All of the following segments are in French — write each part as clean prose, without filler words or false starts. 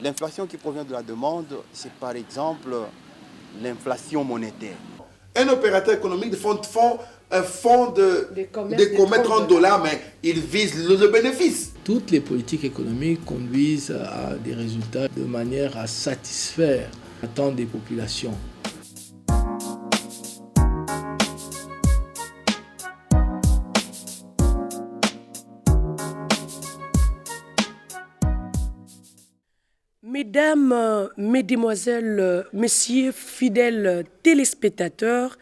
L'inflation qui provient de la demande, c'est par exemple l'inflation monétaire. Un opérateur économique font un fonds de commettre $30, mais il vise le bénéfice. Toutes les politiques économiques conduisent à des résultats de manière à satisfaire l'attente des populations. Mesdames, Mesdemoiselles, Messieurs, fidèles téléspectateurs,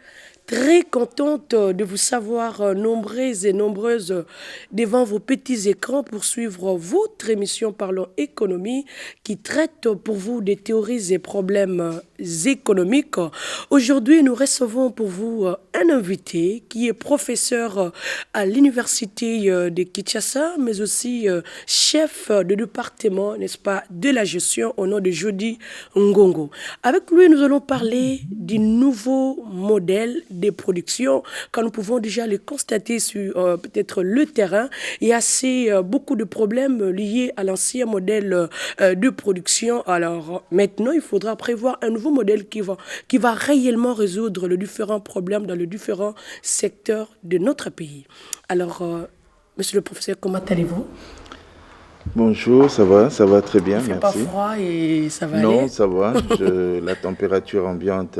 très contente de vous savoir nombreuses et nombreuses devant vos petits écrans pour suivre votre émission Parlons Économie qui traite pour vous des théories et problèmes économiques. Aujourd'hui, nous recevons pour vous un invité qui est professeur à l'université de Kinshasa, mais aussi chef de département, n'est-ce pas, de la gestion au nom de Jody Ngongo. Avec lui, nous allons parler du nouveau modèle de production, quand nous pouvons déjà le constater sur peut-être le terrain. Il y a beaucoup de problèmes liés à l'ancien modèle de production. Alors maintenant, il faudra prévoir un nouveau modèle qui va réellement résoudre les différents problèmes dans les différents secteurs de notre pays. Alors, monsieur le professeur, comment allez-vous? Bonjour, ça va très bien, merci. Il ne fait merci. Pas froid et ça va aller? Non, ça va. La température ambiante,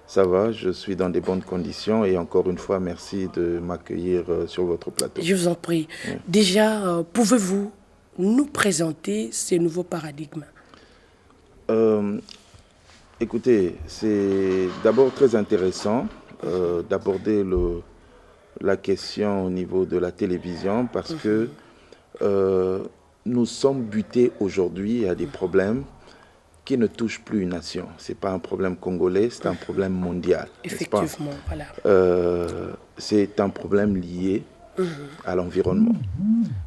ça va. Je suis dans des bonnes conditions et encore une fois, merci de m'accueillir sur votre plateau. Je vous en prie. Oui. Déjà, pouvez-vous nous présenter ces nouveaux paradigmes? Écoutez, c'est d'abord très intéressant d'aborder la question au niveau de la télévision parce que nous sommes butés aujourd'hui à des problèmes qui ne touchent plus une nation. Ce n'est pas un problème congolais, c'est un problème mondial. Effectivement, voilà. C'est un problème lié à l'environnement.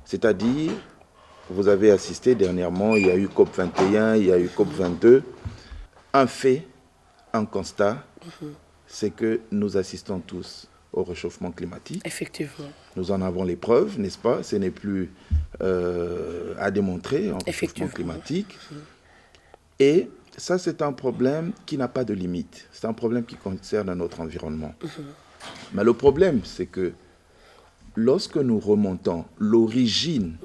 C'est-à-dire, vous avez assisté dernièrement, il y a eu COP21, il y a eu COP22. Un fait, un constat, c'est que nous assistons tous au réchauffement climatique. Effectivement. Nous en avons les preuves, n'est-ce pas? Ce n'est plus à démontrer en réchauffement climatique. Et ça, c'est un problème qui n'a pas de limite. C'est un problème qui concerne notre environnement. Mais le problème, c'est que lorsque nous remontons l'origine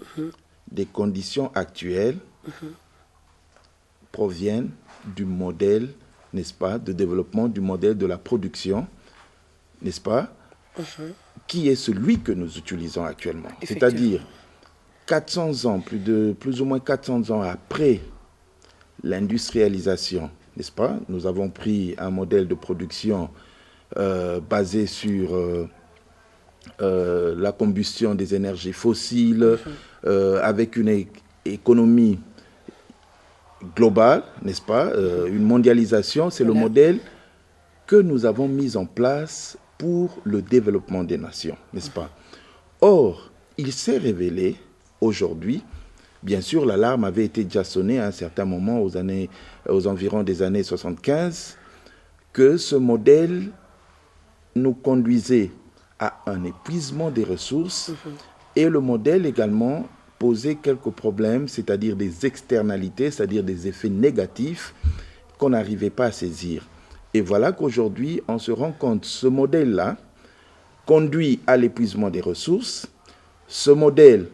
des conditions actuelles, proviennent du modèle, n'est-ce pas, de développement, du modèle de la production, n'est-ce pas, qui est celui que nous utilisons actuellement. C'est-à-dire 400 ans, plus ou moins 400 ans après l'industrialisation, n'est-ce pas, nous avons pris un modèle de production basé sur la combustion des énergies fossiles, avec une économie globale, n'est-ce pas, une mondialisation, c'est le modèle que nous avons mis en place pour le développement des nations, n'est-ce pas? Or, il s'est révélé aujourd'hui, bien sûr, l'alarme avait été déjà sonnée à un certain moment, aux environs des années 75, que ce modèle nous conduisait à un épuisement des ressources et le modèle également posait quelques problèmes, c'est-à-dire des externalités, c'est-à-dire des effets négatifs qu'on n'arrivait pas à saisir. Et voilà qu'aujourd'hui, on se rend compte, ce modèle-là conduit à l'épuisement des ressources. Ce modèle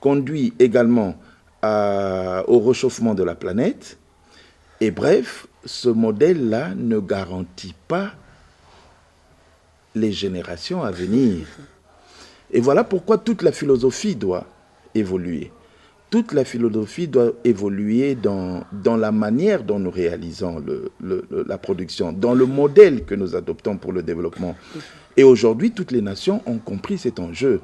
conduit également au réchauffement de la planète. Et bref, ce modèle-là ne garantit pas les générations à venir. Et voilà pourquoi toute la philosophie doit évoluer. Toute la philosophie doit évoluer dans la manière dont nous réalisons la production, dans le modèle que nous adoptons pour le développement. Et aujourd'hui, toutes les nations ont compris cet enjeu.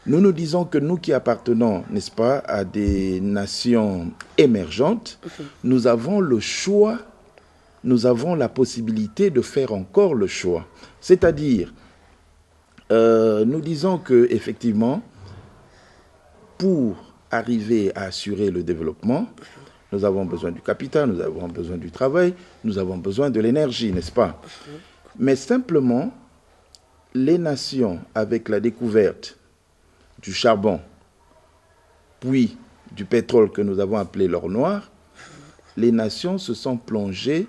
Nous nous disons que nous qui appartenons, n'est-ce pas, à des nations émergentes, nous avons le choix, nous avons la possibilité de faire encore le choix. C'est-à-dire, nous disons qu'effectivement, pour arriver à assurer le développement, nous avons besoin du capital, nous avons besoin du travail, nous avons besoin de l'énergie, n'est-ce pas? Mais simplement, les nations, avec la découverte du charbon, puis du pétrole que nous avons appelé l'or noir, les nations se sont plongées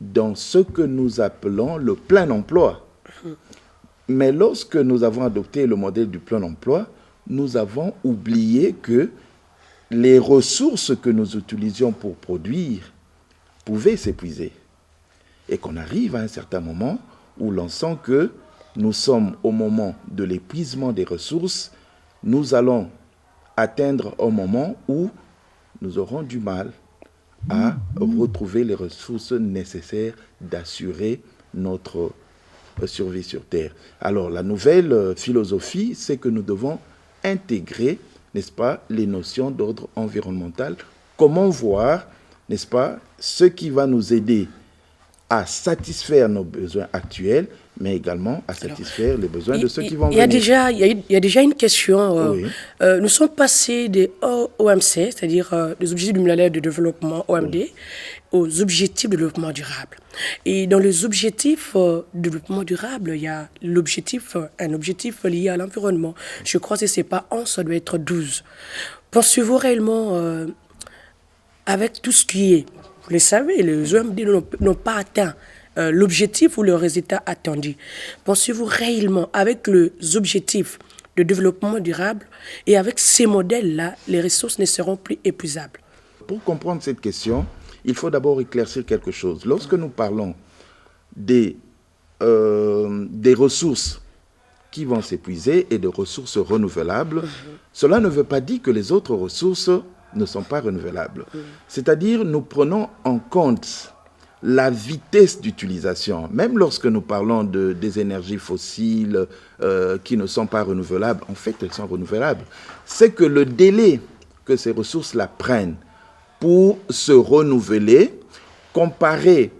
dans ce que nous appelons le plein emploi. Mais lorsque nous avons adopté le modèle du plein emploi, nous avons oublié que les ressources que nous utilisions pour produire pouvaient s'épuiser. Et qu'on arrive à un certain moment où l'on sent que nous sommes au moment de l'épuisement des ressources, nous allons atteindre un moment où nous aurons du mal à retrouver les ressources nécessaires d'assurer notre survie sur Terre. Alors, la nouvelle philosophie, c'est que nous devons intégrer, n'est-ce pas, les notions d'ordre environnemental. Comment voir, n'est-ce pas, ce qui va nous aider à satisfaire nos besoins actuels, mais également à satisfaire les besoins de ceux qui vont venir. Il y a déjà une question. Oui. Nous sommes passés des OMC, c'est-à-dire des objectifs du millénaire de développement, OMD, oui, aux objectifs de développement durable. Et dans les objectifs de développement durable, il y a un objectif lié à l'environnement. Je crois que ce n'est pas 11, ça doit être 12. Pensez-vous réellement, avec tout ce qui est, vous le savez, les OMD n'ont pas atteint l'objectif ou le résultat attendu. Pensez-vous réellement, avec les objectifs de développement durable et avec ces modèles-là, les ressources ne seront plus épuisables? Pour comprendre cette question, il faut d'abord éclaircir quelque chose. Lorsque nous parlons des ressources qui vont s'épuiser et de ressources renouvelables, cela ne veut pas dire que les autres ressources ne sont pas renouvelables. C'est-à-dire, nous prenons en compte la vitesse d'utilisation. Même lorsque nous parlons des énergies fossiles qui ne sont pas renouvelables, en fait, elles sont renouvelables. C'est que le délai que ces ressources-là prennent pour se renouveler, comparé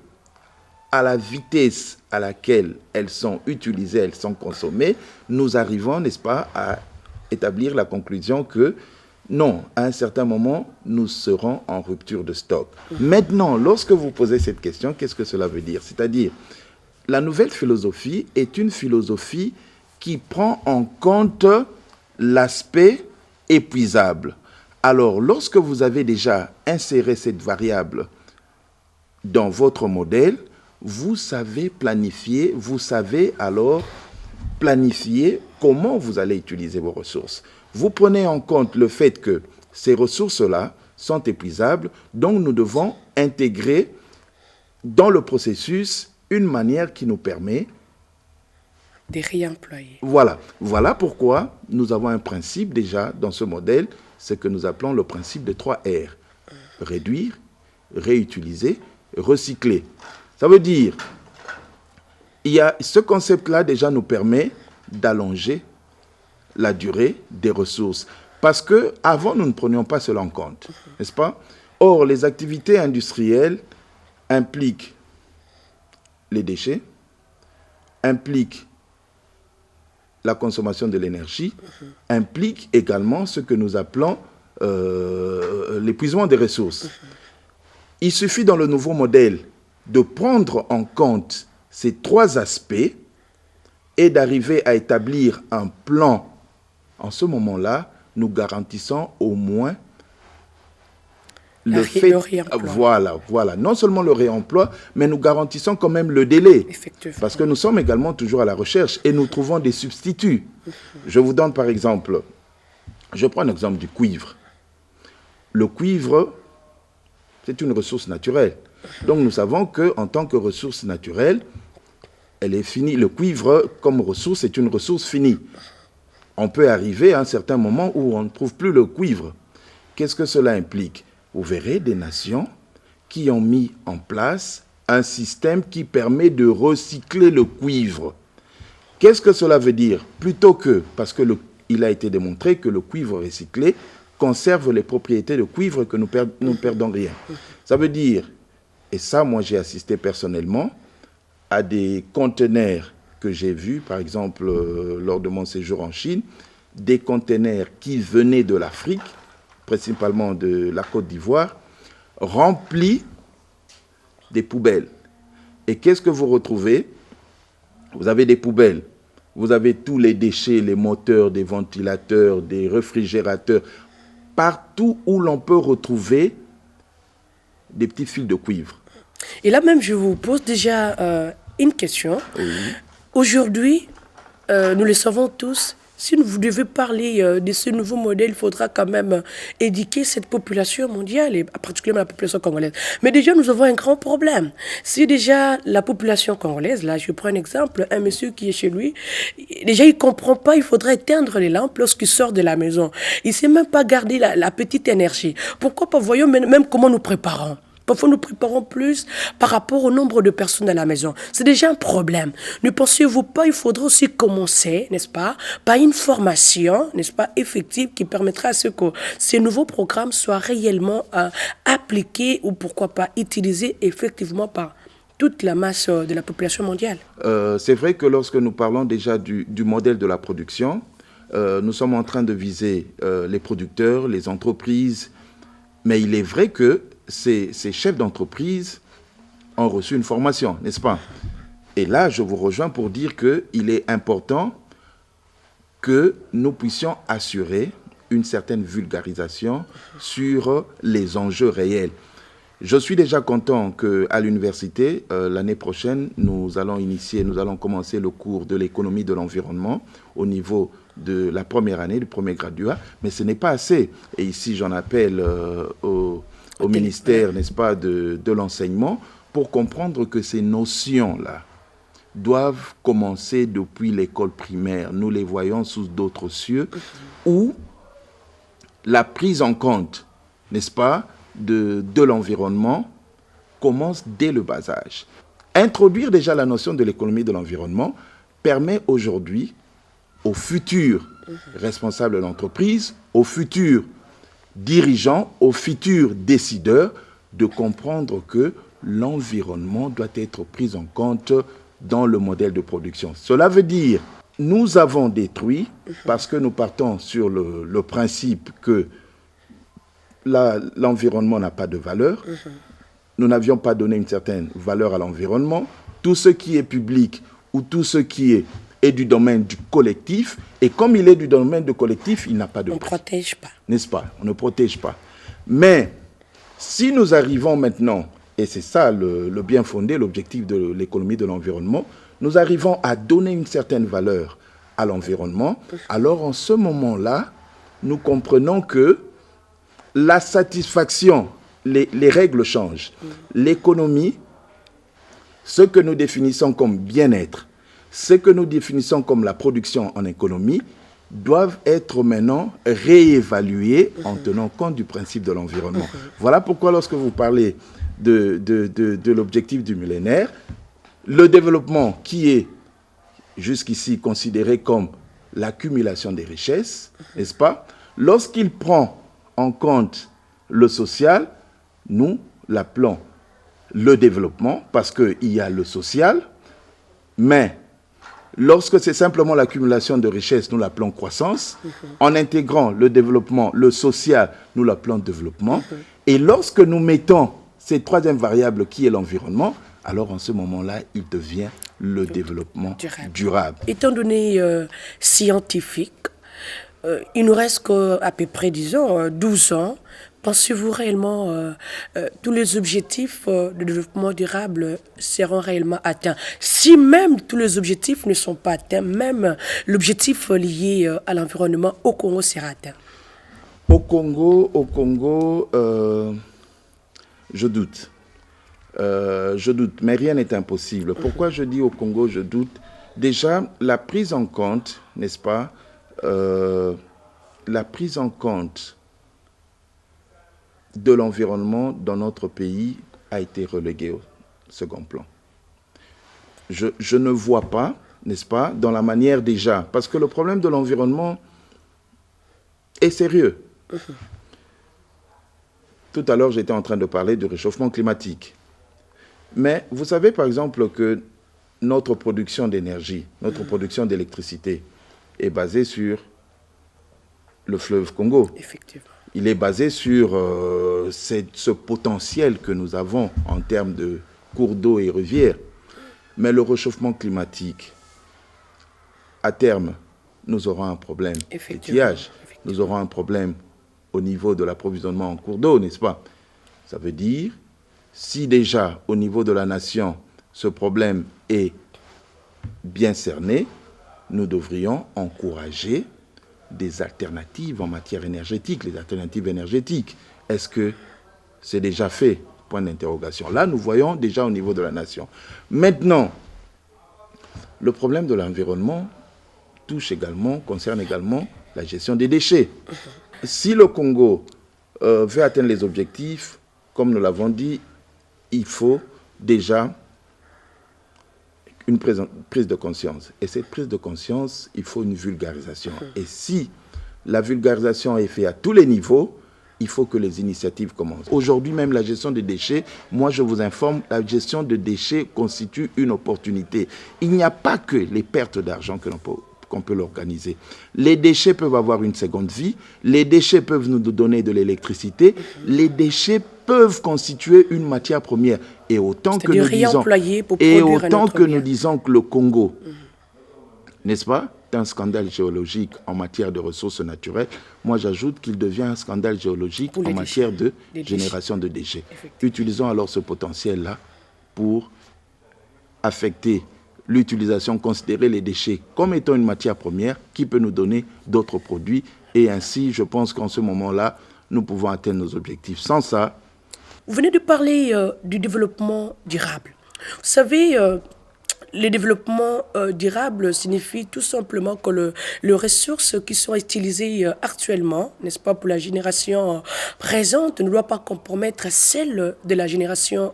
à la vitesse à laquelle elles sont utilisées, elles sont consommées, nous arrivons, n'est-ce pas, à établir la conclusion que non, à un certain moment, nous serons en rupture de stock. Maintenant, lorsque vous posez cette question, qu'est-ce que cela veut dire? C'est-à-dire, la nouvelle philosophie est une philosophie qui prend en compte l'aspect épuisable. Alors, lorsque vous avez déjà inséré cette variable dans votre modèle, vous savez planifier, vous savez alors planifier comment vous allez utiliser vos ressources. Vous prenez en compte le fait que ces ressources-là sont épuisables, donc nous devons intégrer dans le processus une manière qui nous permet de réemployer. Voilà pourquoi nous avons un principe déjà dans ce modèle, c'est que nous appelons le principe des 3 R. Réduire, réutiliser, recycler. Ça veut dire, ce concept-là déjà nous permet d'allonger la durée des ressources. Parce qu'avant, nous ne prenions pas cela en compte, n'est-ce pas? Or, les activités industrielles impliquent les déchets, impliquent la consommation de l'énergie, impliquent également ce que nous appelons l'épuisement des ressources. Il suffit dans le nouveau modèle de prendre en compte ces 3 aspects et d'arriver à établir un plan. En ce moment-là, nous garantissons au moins le réemploi. Voilà. Non seulement le réemploi, mais nous garantissons quand même le délai. Parce que nous sommes également toujours à la recherche et nous trouvons des substituts. Je vous donne par exemple, je prends l'exemple du cuivre. Le cuivre, c'est une ressource naturelle. Donc nous savons qu'en tant que ressource naturelle, elle est finie. Le cuivre, comme ressource, est une ressource finie. On peut arriver à un certain moment où on ne trouve plus le cuivre. Qu'est-ce que cela implique? Vous verrez des nations qui ont mis en place un système qui permet de recycler le cuivre. Qu'est-ce que cela veut dire? Plutôt que, parce qu'il a été démontré que le cuivre recyclé conserve les propriétés de cuivre que nous ne perdons rien. Ça veut dire, et ça moi j'ai assisté personnellement, à des conteneurs que j'ai vus, par exemple lors de mon séjour en Chine, des conteneurs qui venaient de l'Afrique, principalement de la Côte d'Ivoire, remplis des poubelles. Et qu'est-ce que vous retrouvez? Vous avez des poubelles, vous avez tous les déchets, les moteurs, des ventilateurs, des réfrigérateurs, partout où l'on peut retrouver des petits fils de cuivre. Et là même, je vous pose déjà une question. Oui. Aujourd'hui, nous le savons tous, si vous devez parler de ce nouveau modèle, il faudra quand même éduquer cette population mondiale, et particulièrement la population congolaise. Mais déjà, nous avons un grand problème. Si déjà la population congolaise, là, je prends un exemple, un monsieur qui est chez lui, déjà il ne comprend pas, il faudrait éteindre les lampes lorsqu'il sort de la maison. Il ne sait même pas garder la petite énergie. Pourquoi pas? Voyons même comment nous préparons. Parfois, nous préparons plus par rapport au nombre de personnes à la maison. C'est déjà un problème. Ne pensez-vous pas, il faudra aussi commencer, n'est-ce pas, par une formation, n'est-ce pas, effective qui permettra à ce que ces nouveaux programmes soient réellement appliqués ou pourquoi pas utilisés effectivement par toute la masse de la population mondiale. C'est vrai que lorsque nous parlons déjà du modèle de la production, nous sommes en train de viser les producteurs, les entreprises, mais il est vrai que ces chefs d'entreprise ont reçu une formation, n'est-ce pas? Et là, je vous rejoins pour dire qu'il est important que nous puissions assurer une certaine vulgarisation sur les enjeux réels. Je suis déjà content qu'à l'université, l'année prochaine, nous allons commencer le cours de l'économie de l'environnement au niveau de la première année, du premier graduat, mais ce n'est pas assez. Et ici, j'en appelle au ministère, n'est-ce pas, de l'enseignement, pour comprendre que ces notions-là doivent commencer depuis l'école primaire. Nous les voyons sous d'autres cieux, où la prise en compte, n'est-ce pas, de l'environnement commence dès le bas âge. Introduire déjà la notion de l'économie de l'environnement permet aujourd'hui aux futurs responsables de l'entreprise, aux futurs dirigeants, aux futurs décideurs de comprendre que l'environnement doit être pris en compte dans le modèle de production. Cela veut dire nous avons détruit, parce que nous partons sur le principe que l'environnement n'a pas de valeur. Nous n'avions pas donné une certaine valeur à l'environnement. Tout ce qui est public ou tout ce qui est du domaine du collectif, et comme il est du domaine du collectif, il n'a pas de prix. On ne protège pas. N'est-ce pas? On ne protège pas. Mais si nous arrivons maintenant, et c'est ça le bien fondé, l'objectif de l'économie de l'environnement, nous arrivons à donner une certaine valeur à l'environnement, alors en ce moment-là, nous comprenons que la satisfaction, les règles changent. L'économie, ce que nous définissons comme bien-être, ce que nous définissons comme la production en économie, doivent être maintenant réévalués en tenant compte du principe de l'environnement. Voilà pourquoi lorsque vous parlez de l'objectif du millénaire, le développement qui est jusqu'ici considéré comme l'accumulation des richesses, n'est-ce pas? Lorsqu'il prend en compte le social, nous l'appelons le développement parce qu'il y a le social, mais lorsque c'est simplement l'accumulation de richesses, nous l'appelons croissance. En intégrant le développement, le social, nous l'appelons développement. Et lorsque nous mettons cette troisième variable qui est l'environnement, alors en ce moment-là, il devient le développement durable. Étant donné scientifique, il nous reste à peu près, disons, 12 ans. Pensez-vous réellement tous les objectifs de développement durable seront réellement atteints? Si même tous les objectifs ne sont pas atteints, même l'objectif lié à l'environnement au Congo sera atteint? Au Congo, je doute. Je doute, mais rien n'est impossible. Pourquoi je dis au Congo, je doute? Déjà, la prise en compte, n'est-ce pas, la prise en compte de l'environnement dans notre pays a été reléguée au second plan. Je ne vois pas, n'est-ce pas, dans la manière déjà, parce que le problème de l'environnement est sérieux. Tout à l'heure, j'étais en train de parler du réchauffement climatique. Mais vous savez, par exemple, que notre production d'énergie, notre production d'électricité est basée sur le fleuve Congo. Effectivement. Il est basé sur ce potentiel que nous avons en termes de cours d'eau et rivières. Mais le réchauffement climatique, à terme, nous aurons un problème d'étiage, nous aurons un problème au niveau de l'approvisionnement en cours d'eau, n'est-ce pas? Ça veut dire, si déjà au niveau de la nation, ce problème est bien cerné, nous devrions encourager des alternatives en matière énergétique, les alternatives énergétiques. Est-ce que c'est déjà fait? Point d'interrogation. Là, nous voyons déjà au niveau de la nation. Maintenant, le problème de l'environnement concerne également la gestion des déchets. Si le Congo veut atteindre les objectifs, comme nous l'avons dit, il faut déjà une prise de conscience. Et cette prise de conscience, il faut une vulgarisation. Et si la vulgarisation est faite à tous les niveaux, il faut que les initiatives commencent. Aujourd'hui même, la gestion des déchets, moi je vous informe, la gestion des déchets constitue une opportunité. Il n'y a pas que les pertes d'argent qu'on peut l'organiser. Les déchets peuvent avoir une seconde vie, les déchets peuvent nous donner de l'électricité, les déchets peuvent constituer une matière première. Et autant que nous disons que le Congo, n'est-ce pas, est un scandale géologique en matière de ressources naturelles, moi j'ajoute qu'il devient un scandale géologique en matière de génération de déchets. Utilisons alors ce potentiel-là pour affecter l'utilisation, considérer les déchets comme étant une matière première qui peut nous donner d'autres produits. Et ainsi, je pense qu'en ce moment-là, nous pouvons atteindre nos objectifs. Sans ça... Vous venez de parler du développement durable. Vous savez, le développement durable signifie tout simplement que les ressources qui sont utilisées actuellement, n'est-ce pas, pour la génération présente, ne doivent pas compromettre celle de la génération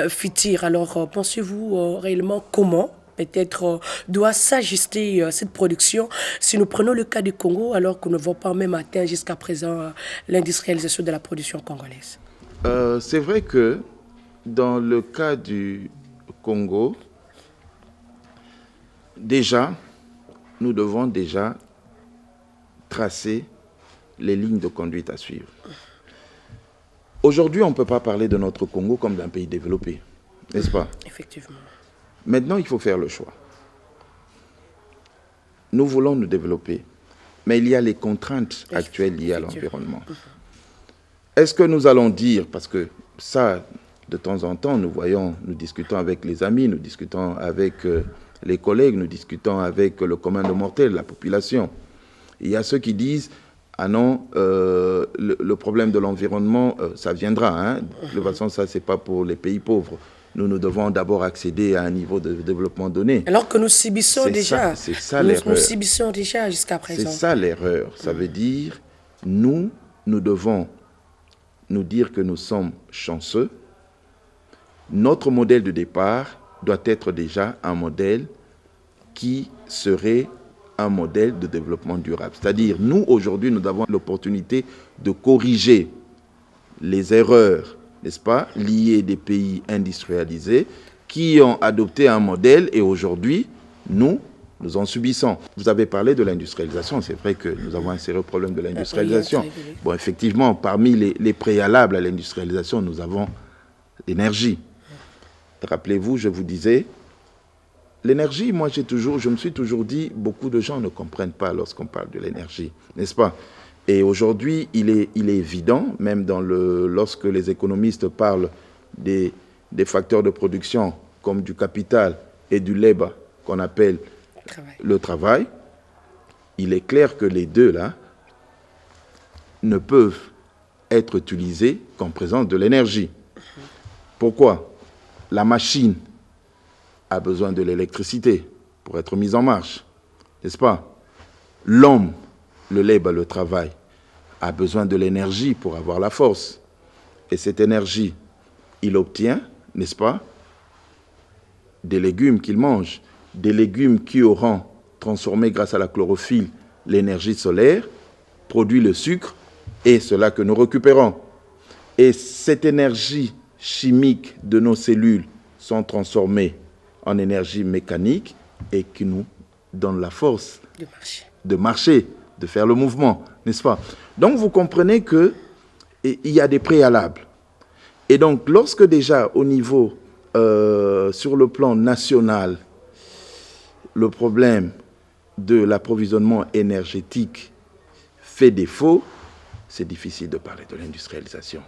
future. Alors, pensez-vous réellement comment peut-être doit s'ajuster cette production si nous prenons le cas du Congo, alors qu'on ne va pas même atteindre jusqu'à présent l'industrialisation de la production congolaise? C'est vrai que dans le cas du Congo, déjà, nous devons déjà tracer les lignes de conduite à suivre. Aujourd'hui, on ne peut pas parler de notre Congo comme d'un pays développé, n'est-ce pas? Effectivement. Maintenant, il faut faire le choix. Nous voulons nous développer, mais il y a les contraintes actuelles liées à l'environnement. Est-ce que nous allons dire, parce que ça, de temps en temps, nous discutons avec les amis, nous discutons avec les collègues, nous discutons avec le commun des mortels, la population. Il y a ceux qui disent, ah non, le problème de l'environnement, ça viendra. Hein. De toute façon, ça, ce n'est pas pour les pays pauvres. Nous devons d'abord accéder à un niveau de développement donné. Alors que nous subissons déjà. C'est ça l'erreur. Nous subissons déjà jusqu'à présent. C'est ça l'erreur. Ça veut dire, nous devons nous dire que nous sommes chanceux. Notre modèle de départ doit être déjà un modèle qui serait un modèle de développement durable. C'est-à-dire, nous, aujourd'hui, nous avons l'opportunité de corriger les erreurs, n'est-ce pas, liées des pays industrialisés qui ont adopté un modèle et aujourd'hui, nous en subissons. Vous avez parlé de l'industrialisation. C'est vrai que nous avons un sérieux problème de l'industrialisation. Bon, effectivement, parmi les préalables à l'industrialisation, nous avons l'énergie. Rappelez-vous, je vous disais, l'énergie, moi je me suis toujours dit, beaucoup de gens ne comprennent pas lorsqu'on parle de l'énergie, n'est-ce pas? Et aujourd'hui, il est évident, même lorsque les économistes parlent des facteurs de production comme du capital et du labor qu'on appelle le travail, il est clair que les deux là ne peuvent être utilisés qu'en présence de l'énergie. Pourquoi? La machine a besoin de l'électricité pour être mise en marche, n'est-ce pas? L'homme, le labor, le travail, a besoin de l'énergie pour avoir la force. Et cette énergie, il obtient, n'est-ce pas, des légumes qu'il mange, des légumes qui auront transformé grâce à la chlorophylle l'énergie solaire, produit le sucre, et cela que nous récupérons. Et cette énergie chimique de nos cellules sont transformées en énergie mécanique et qui nous donne la force de marcher, de faire le mouvement, n'est-ce pas? Donc vous comprenez qu'il y a des préalables. Et donc lorsque déjà au niveau, sur le plan national, le problème de l'approvisionnement énergétique fait défaut, c'est difficile de parler de l'industrialisation.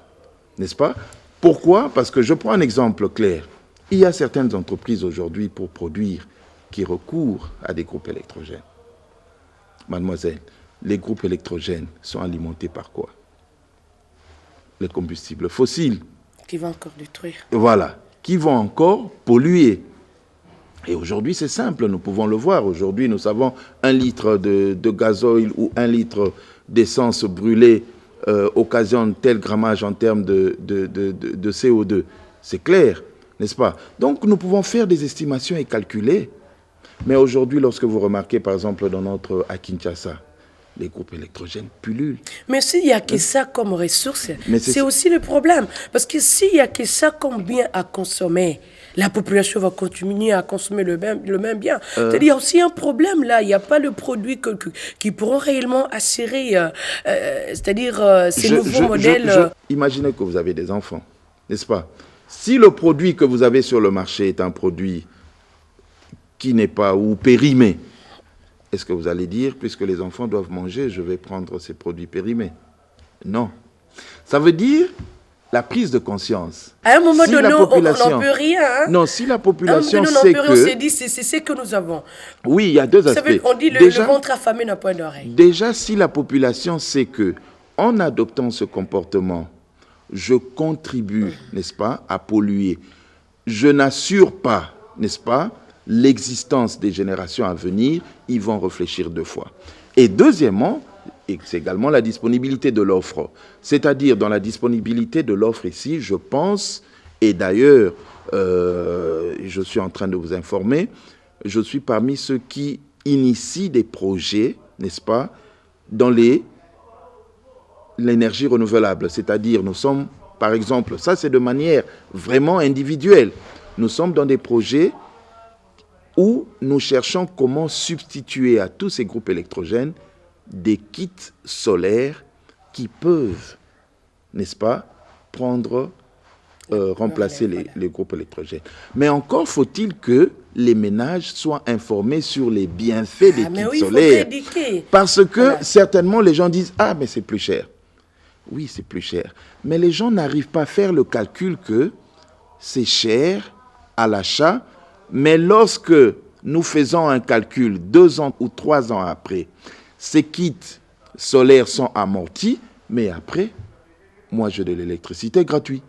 N'est-ce pas? Pourquoi? Parce que je prends un exemple clair. Il y a certaines entreprises aujourd'hui pour produire qui recourent à des groupes électrogènes. Mademoiselle, les groupes électrogènes sont alimentés par quoi? Les combustibles fossiles. Qui vont encore détruire. Voilà, qui vont encore polluer. Et aujourd'hui, c'est simple, nous pouvons le voir. Aujourd'hui, nous savons 1 litre de gasoil ou 1 litre d'essence brûlée occasionne tel grammage en termes de CO2. C'est clair, n'est-ce pas? Donc, nous pouvons faire des estimations et calculer. Mais aujourd'hui, lorsque vous remarquez, par exemple, à Kinshasa, les groupes électrogènes pullulent. Mais s'il n'y a que ça comme ressource, c'est aussi le problème. Parce que s'il n'y a que ça comme bien à consommer, la population va continuer à consommer le même bien. C'est-à-dire, il y a aussi un problème là. Il n'y a pas le produit qui pourront réellement assurer, c'est-à-dire ces nouveaux modèles. Imaginez que vous avez des enfants, n'est-ce pas? Si le produit que vous avez sur le marché est un produit qui n'est pas ou périmé, est-ce que vous allez dire, puisque les enfants doivent manger, je vais prendre ces produits périmés? Non. Ça veut dire la prise de conscience. À un moment donné, on n'en peut rien. Hein? Non, si la population sait que... On s'est dit, c'est ce que nous avons. Oui, il y a deux aspects. On dit le ventre affamé n'a point d'oreille. Déjà, si la population sait que, en adoptant ce comportement, je contribue, n'est-ce pas, à polluer, je n'assure pas, n'est-ce pas, l'existence des générations à venir, ils vont réfléchir 2 fois. Et deuxièmement, et c'est également la disponibilité de l'offre. C'est-à-dire, dans la disponibilité de l'offre ici, je pense, et d'ailleurs, je suis en train de vous informer, je suis parmi ceux qui initient des projets, n'est-ce pas, dans l'énergie renouvelable. C'est-à-dire, nous sommes, par exemple, ça c'est de manière vraiment individuelle, nous sommes dans des projets où nous cherchons comment substituer à tous ces groupes électrogènes des kits solaires qui peuvent, n'est-ce pas, remplacer les groupes électrogènes. Mais encore faut-il que les ménages soient informés sur les bienfaits des kits solaires. Parce que certainement les gens disent « Ah, mais c'est plus cher ». Oui, c'est plus cher. Mais les gens n'arrivent pas à faire le calcul que c'est cher à l'achat. Mais lorsque nous faisons un calcul 2 ans ou 3 ans après, ces kits solaires sont amortis, mais après, moi j'ai de l'électricité gratuite.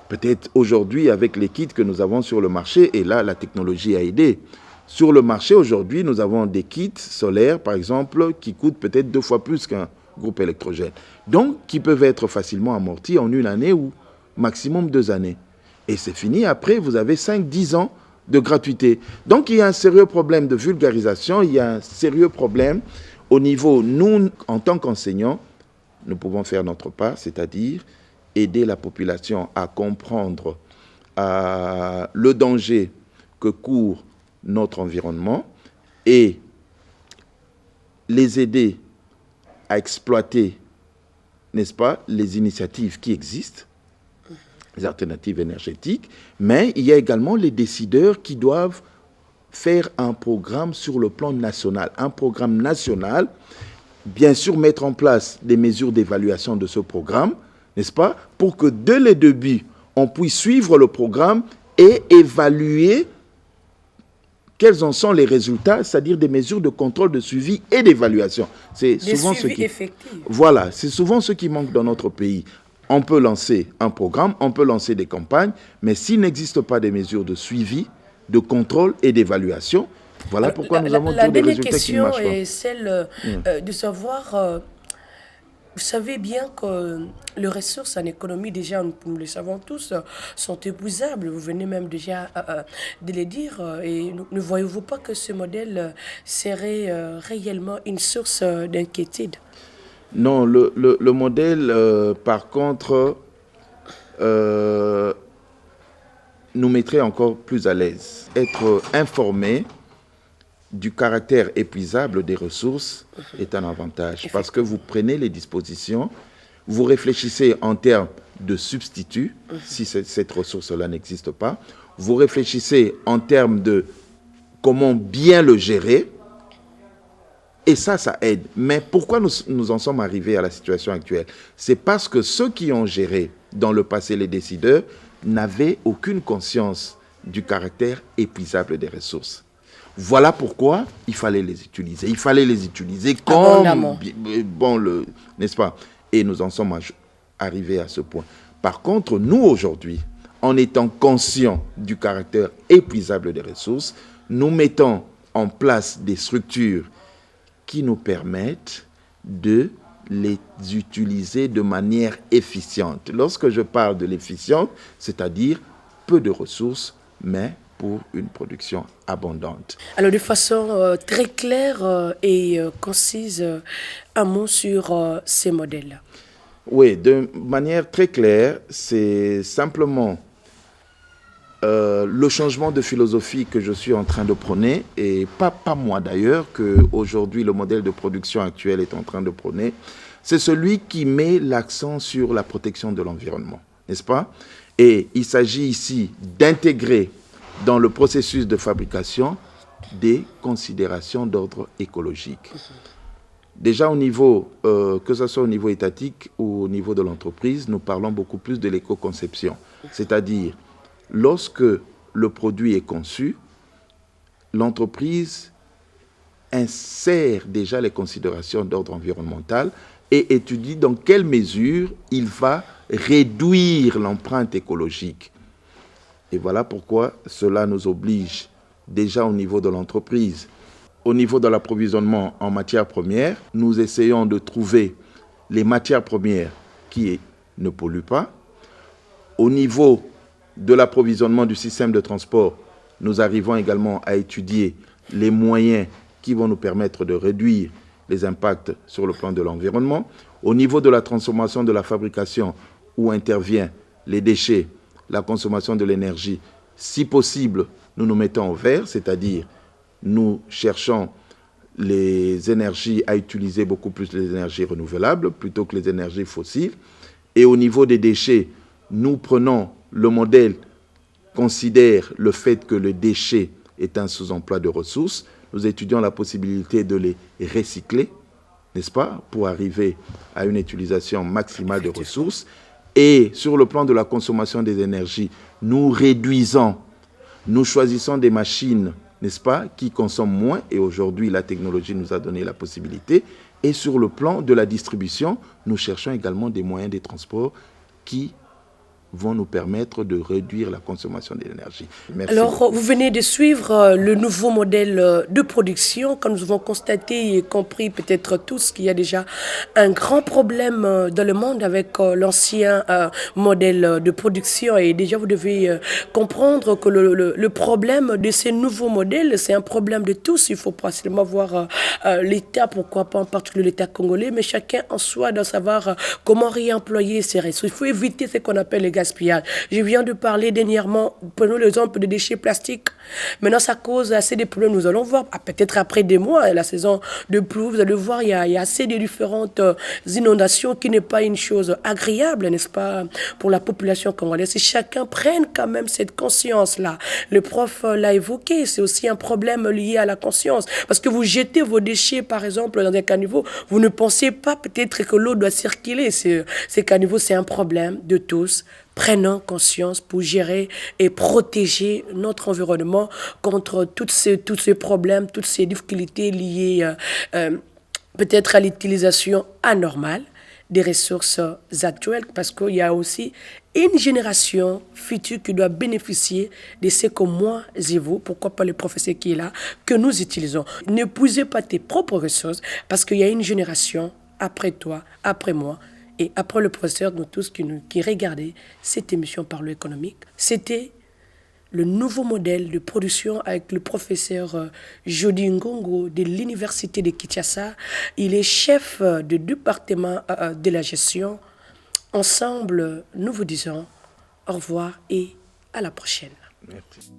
Peut-être aujourd'hui, avec les kits que nous avons sur le marché, et là, la technologie a aidé. Sur le marché, aujourd'hui, nous avons des kits solaires, par exemple, qui coûtent peut-être 2 fois plus qu'un groupe électrogène. Donc, qui peuvent être facilement amortis en 1 année ou maximum 2 années. Et c'est fini. Après, vous avez 5-10 ans de gratuité. Donc, il y a un sérieux problème de vulgarisation. Il y a un sérieux problème au niveau, nous, en tant qu'enseignants, nous pouvons faire notre part, c'est-à-dire aider la population à comprendre le danger que court notre environnement et les aider à exploiter, n'est-ce pas, les initiatives qui existent, les alternatives énergétiques, mais il y a également les décideurs qui doivent faire un programme sur le plan national, un programme national, bien sûr mettre en place des mesures d'évaluation de ce programme, n'est-ce pas, pour que dès le début, on puisse suivre le programme et évaluer quels en sont les résultats, c'est-à-dire des mesures de contrôle, de suivi et d'évaluation. C'est souvent ce qui... Voilà, c'est souvent ce qui manque dans notre pays. On peut lancer un programme, on peut lancer des campagnes, mais s'il n'existe pas des mesures de suivi, de contrôle et d'évaluation, voilà pourquoi nous avons tous des résultats qui ne marchent pas. La dernière question est celle de savoir, vous savez bien que les ressources en économie, déjà, nous le savons tous, sont épuisables. Vous venez même déjà de le dire. Et ne voyez-vous pas que ce modèle serait réellement une source d'inquiétude? Non, le modèle, par contre, nous mettrait encore plus à l'aise. Être informé du caractère épuisable des ressources est un avantage parce que vous prenez les dispositions, vous réfléchissez en termes de substitut, si cette ressource-là n'existe pas, vous réfléchissez en termes de comment bien le gérer Et ça aide. Mais pourquoi nous en sommes arrivés à la situation actuelle? C'est parce que ceux qui ont géré dans le passé les décideurs n'avaient aucune conscience du caractère épuisable des ressources. Voilà pourquoi il fallait les utiliser. Il fallait les utiliser comme... n'est-ce pas? Et nous en sommes arrivés à ce point. Par contre, nous aujourd'hui, en étant conscients du caractère épuisable des ressources, nous mettons en place des structures qui nous permettent de les utiliser de manière efficiente. Lorsque je parle de l'efficiente, c'est-à-dire peu de ressources, mais pour une production abondante. Alors de façon très claire et concise, un mot sur ces modèles. Oui, de manière très claire, c'est simplement le changement de philosophie que je suis en train de prôner, et pas moi d'ailleurs, qu'aujourd'hui le modèle de production actuel est en train de prôner, c'est celui qui met l'accent sur la protection de l'environnement, n'est-ce pas? Et il s'agit ici d'intégrer dans le processus de fabrication des considérations d'ordre écologique. Déjà au niveau, que ce soit au niveau étatique ou au niveau de l'entreprise, nous parlons beaucoup plus de l'éco-conception. C'est-à-dire, lorsque le produit est conçu, l'entreprise insère déjà les considérations d'ordre environnemental et étudie dans quelle mesure il va réduire l'empreinte écologique. Et voilà pourquoi cela nous oblige déjà au niveau de l'entreprise. Au niveau de l'approvisionnement en matières premières, nous essayons de trouver les matières premières qui ne polluent pas. Au niveau de l'approvisionnement du système de transport, nous arrivons également à étudier les moyens qui vont nous permettre de réduire les impacts sur le plan de l'environnement. Au niveau de la transformation de la fabrication, où interviennent les déchets, la consommation de l'énergie, si possible, nous nous mettons au vert, c'est-à-dire nous cherchons les énergies à utiliser beaucoup plus les énergies renouvelables plutôt que les énergies fossiles. Et au niveau des déchets, nous prenons le modèle, considère le fait que le déchet est un sous-emploi de ressources. Nous étudions la possibilité de les recycler, n'est-ce pas, pour arriver à une utilisation maximale de ressources. Et sur le plan de la consommation des énergies, nous réduisons, nous choisissons des machines, n'est-ce pas, qui consomment moins. Et aujourd'hui, la technologie nous a donné la possibilité. Et sur le plan de la distribution, nous cherchons également des moyens de transport qui vont nous permettre de réduire la consommation de l'énergie. Merci. Alors, vous venez de suivre le nouveau modèle de production. Comme nous avons constaté et compris peut-être tous qu'il y a déjà un grand problème dans le monde avec l'ancien modèle de production. Et déjà, vous devez comprendre que le problème de ces nouveaux modèles, c'est un problème de tous. Il faut pas seulement voir l'État, pourquoi pas en particulier l'État congolais, mais chacun en soi doit savoir comment réemployer ces ressources. Il faut éviter ce qu'on appelle les gaspillage. Je viens de parler dernièrement, prenons l'exemple de déchets plastiques. Maintenant, ça cause assez de problèmes. Nous allons voir, peut-être après des mois, la saison de pluie, vous allez voir, il y a assez de différentes inondations qui n'est pas une chose agréable, n'est-ce pas, pour la population congolaise. Si chacun prenne quand même cette conscience-là. Le prof l'a évoqué, c'est aussi un problème lié à la conscience. Parce que vous jetez vos déchets, par exemple, dans des caniveaux, vous ne pensez pas peut-être que l'eau doit circuler. Ces caniveaux, c'est un problème de tous. Prenons conscience pour gérer et protéger notre environnement contre tous ces problèmes, toutes ces difficultés liées peut-être à l'utilisation anormale des ressources actuelles, parce qu'il y a aussi une génération future qui doit bénéficier de ce que moi et vous, pourquoi pas le professeur qui est là, que nous utilisons. N'épuisez pas tes propres ressources, parce qu'il y a une génération après toi, après moi, et après le professeur, nous tous qui regardaient cette émission Parlons économique. C'était le nouveau modèle de production avec le professeur Jody Ngongo de l'Université de Kinshasa. Il est chef du département de la gestion. Ensemble, nous vous disons au revoir et à la prochaine. Merci.